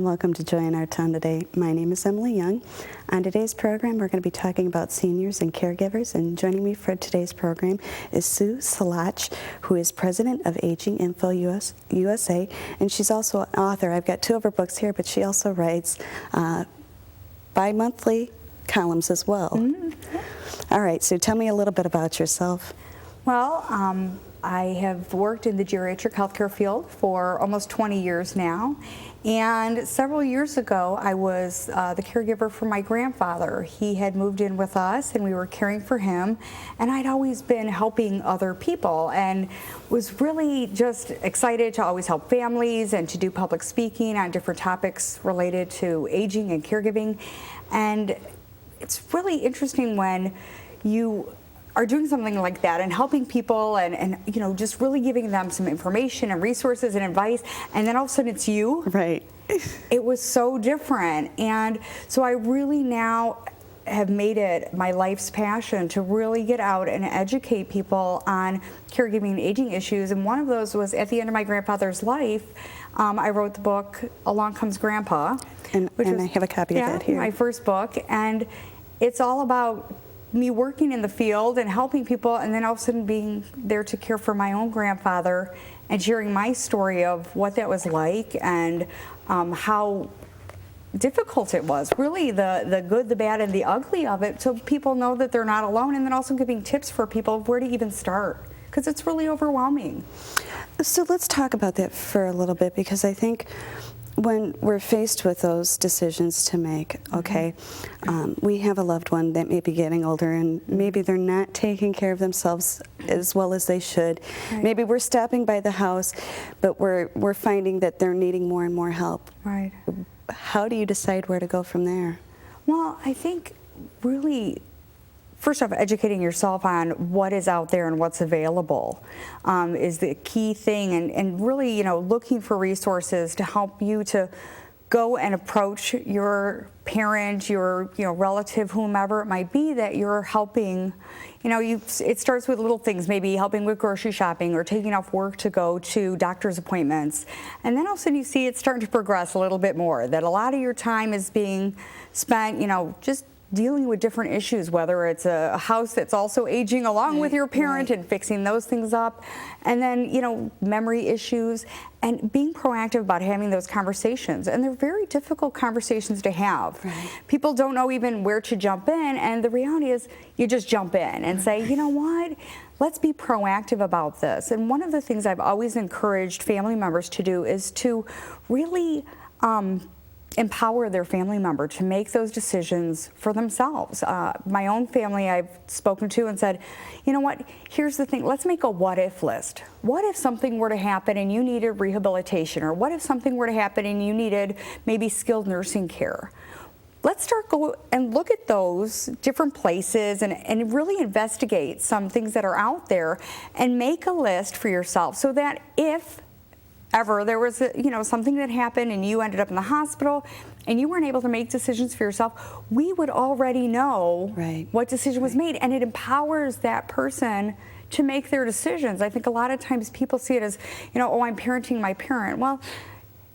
and welcome to Joy in Our Town today. My name is Emily Young. On today's program, we're going to be talking about seniors and caregivers, and joining me for today's program is Sue Salach, who is president of Aging Info USA, and she's also an author. I've got two of her books here, but she also writes bi-monthly columns as well. Mm-hmm. All right, Sue, tell me a little bit about yourself. Well, I have worked in the geriatric healthcare field for almost 20 years now, and several years ago I was the caregiver for my grandfather. He had moved in with us and we were caring for him, and I'd always been helping other people and was really just excited to always help families and to do public speaking on different topics related to aging and caregiving. And it's really interesting when you are doing something like that and helping people and you know, just really giving them some information and resources and advice, and then all of a sudden it's you. Right. It was so different, and so I really now have made it my life's passion to really get out and educate people on caregiving and aging issues. And one of those was at the end of my grandfather's life. I wrote the book Along Comes Grandpa, and I have a copy of that here. My first book, and it's all about me working in the field and helping people, and then all of a sudden being there to care for my own grandfather and sharing my story of what that was like and how difficult it was, really the good, the bad, and the ugly of it, so people know that they're not alone, and then also giving tips for people of where to even start, because it's really overwhelming. So let's talk about that for a little bit, because I think when we're faced with those decisions to make, okay, we have a loved one that may be getting older and maybe they're not taking care of themselves as well as they should. Right. Maybe we're stopping by the house, but we're finding that they're needing more and more help. Right. How do you decide where to go from there? Well, I think really, first off, educating yourself on what is out there and what's available is the key thing, and really, you know, looking for resources to help you to go and approach your parent, your relative, whomever it might be that you're helping. You know, it starts with little things, maybe helping with grocery shopping or taking off work to go to doctor's appointments. And then all of a sudden you see it's starting to progress a little bit more, that a lot of your time is being spent, you know, just dealing with different issues, whether it's a house that's also aging along with your parent and fixing those things up, and then, you know, memory issues, and being proactive about having those conversations. And they're very difficult conversations to have. Right. People don't know even where to jump in, and the reality is you just jump in and say, you know what, let's be proactive about this. And one of the things I've always encouraged family members to do is to really empower their family member to make those decisions for themselves. My own family I've spoken to and said, you know what, here's the thing, let's make a what if list. What if something were to happen and you needed rehabilitation, or what if something were to happen and you needed maybe skilled nursing care? Let's go and look at those different places and really investigate some things that are out there and make a list for yourself, so that if ever there was something that happened and you ended up in the hospital and you weren't able to make decisions for yourself, we would already know what decision was made, and it empowers that person to make their decisions. I think a lot of times people see it as, you know, oh, I'm parenting my parent. Well,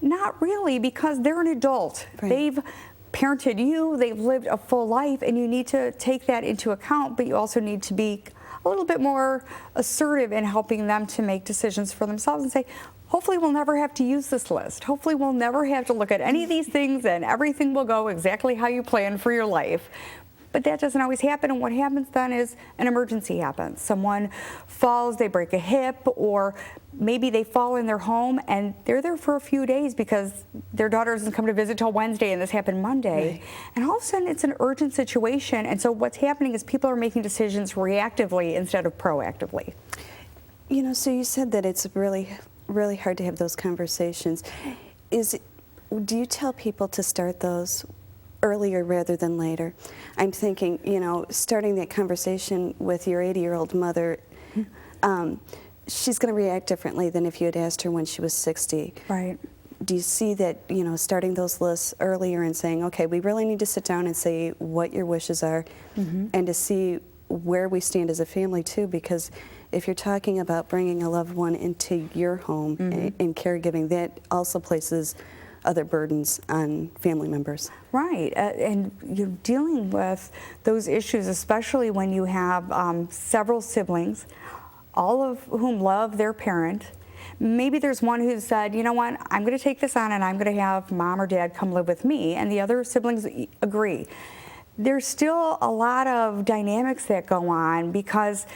not really, because they're an adult. They've parented you, they've lived a full life, and you need to take that into account, but you also need to be a little bit more assertive in helping them to make decisions for themselves and say, hopefully we'll never have to use this list. Hopefully we'll never have to look at any of these things and everything will go exactly how you plan for your life. But that doesn't always happen, and what happens then is an emergency happens. Someone falls, they break a hip, or maybe they fall in their home and they're there for a few days because their daughter doesn't come to visit till Wednesday and this happened Monday. And all of a sudden it's an urgent situation, and so what's happening is people are making decisions reactively instead of proactively. You know, so you said that it's really hard to have those conversations. Do you tell people to start those earlier rather than later? I'm thinking, you know, starting that conversation with your 80-year-old mother, she's going to react differently than if you had asked her when she was 60. Right. Do you see that, you know, starting those lists earlier and saying, okay, we really need to sit down and say what your wishes are, and to see where we stand as a family too, because if you're talking about bringing a loved one into your home and caregiving, that also places other burdens on family members. Right, and you're dealing with those issues, especially when you have several siblings, all of whom love their parent. Maybe there's one who said, you know what, I'm going to take this on and I'm going to have mom or dad come live with me, and the other siblings agree. There's still a lot of dynamics that go on because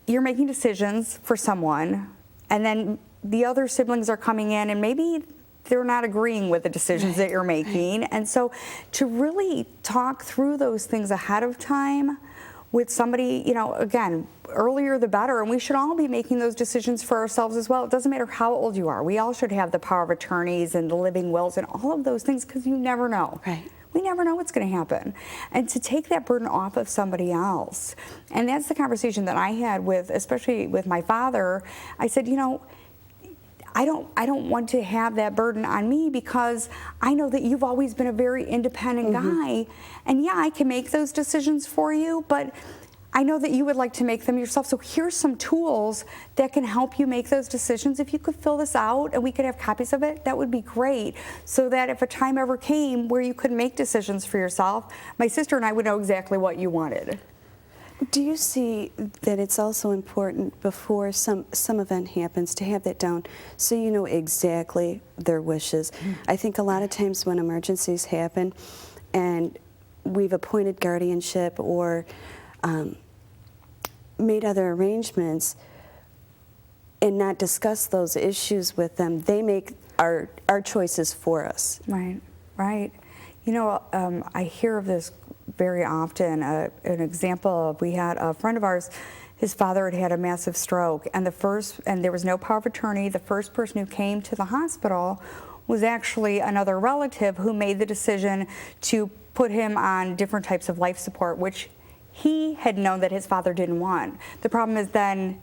you're making decisions for someone, and then the other siblings are coming in and maybe they're not agreeing with the decisions that you're making. And so to really talk through those things ahead of time with somebody, you know, again, earlier the better, and we should all be making those decisions for ourselves as well. It doesn't matter how old you are. We all should have the power of attorneys and the living wills and all of those things, because you never know. Right. We never know what's going to happen. And to take that burden off of somebody else. And that's the conversation that I had with, especially with my father. I said, you know, I don't want to have that burden on me, because I know that you've always been a very independent guy. And yeah, I can make those decisions for you, but I know that you would like to make them yourself. So here's some tools that can help you make those decisions. If you could fill this out and we could have copies of it, that would be great. So that if a time ever came where you could make decisions for yourself, my sister and I would know exactly what you wanted. Do you see that it's also important before some event happens to have that down so you know exactly their wishes? I think a lot of times when emergencies happen and we've appointed guardianship or made other arrangements and not discuss those issues with them, they make our choices for us. Right, right. You know, I hear of this very often. An example of, we had a friend of ours, his father had a massive stroke, and there was no power of attorney. The first person who came to the hospital was actually another relative who made the decision to put him on different types of life support, which he had known that his father didn't want. The problem is then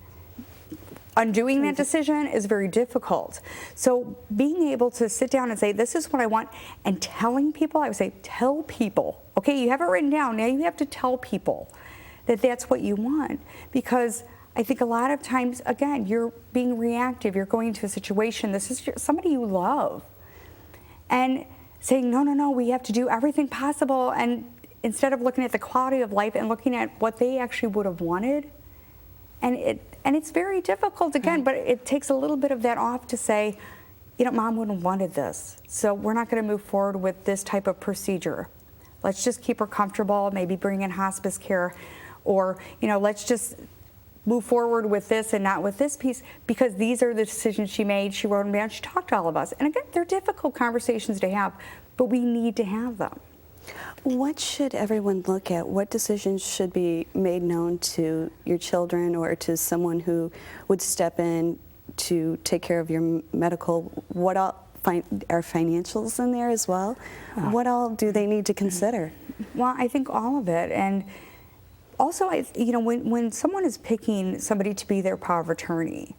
undoing that decision is very difficult. So being able to sit down and say, this is what I want, and telling people, I would say, tell people. Okay, you have it written down, now you have to tell people that that's what you want. Because I think a lot of times, again, you're being reactive, you're going into a situation, this is somebody you love, and saying, no, no, no, we have to do everything possible, and instead of looking at the quality of life and looking at what they actually would have wanted. And it's very difficult, again, but it takes a little bit of that off to say, you know, mom wouldn't have wanted this, so we're not going to move forward with this type of procedure. Let's just keep her comfortable, maybe bring in hospice care, or, you know, let's just move forward with this and not with this piece, because these are the decisions she made. She wrote them down, she talked to all of us. And again, they're difficult conversations to have, but we need to have them. What should everyone look at? What decisions should be made known to your children or to someone who would step in to take care of your medical? What all are financials in there as well? What all do they need to consider? Well, I think all of it. And also, you know, when someone is picking somebody to be their power of attorney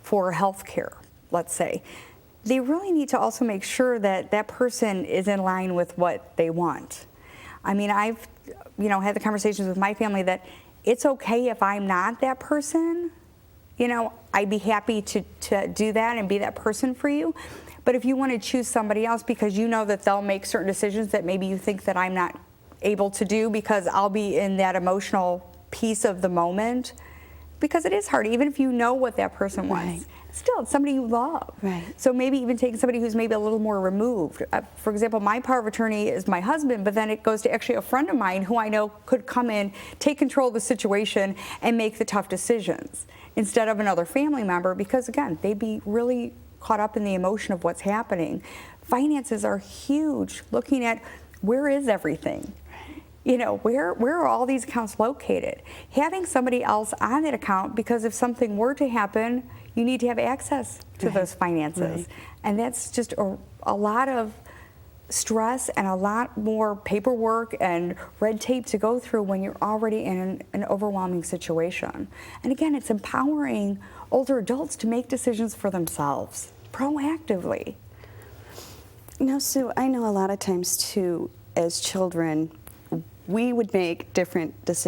for health care, let's say, they really need to also make sure that that person is in line with what they want. I mean, I've, you know, had the conversations with my family that it's okay if I'm not that person. You know, I'd be happy to do that and be that person for you. But if you want to choose somebody else because you know that they'll make certain decisions that maybe you think that I'm not able to do because I'll be in that emotional piece of the moment, because it is hard, even if you know what that person wants. Still, it's somebody you love. Right. So maybe even taking somebody who's maybe a little more removed. For example, my power of attorney is my husband, but then it goes to actually a friend of mine who I know could come in, take control of the situation, and make the tough decisions instead of another family member, because again, they'd be really caught up in the emotion of what's happening. Finances are huge. Looking at where is everything? You know, where are all these accounts located? Having somebody else on that account, because if something were to happen, you need to have access to those finances. And that's just a lot of stress and a lot more paperwork and red tape to go through when you're already in an overwhelming situation. And again, it's empowering older adults to make decisions for themselves proactively. Now, Sue, I know a lot of times too, as children, we would make different decisions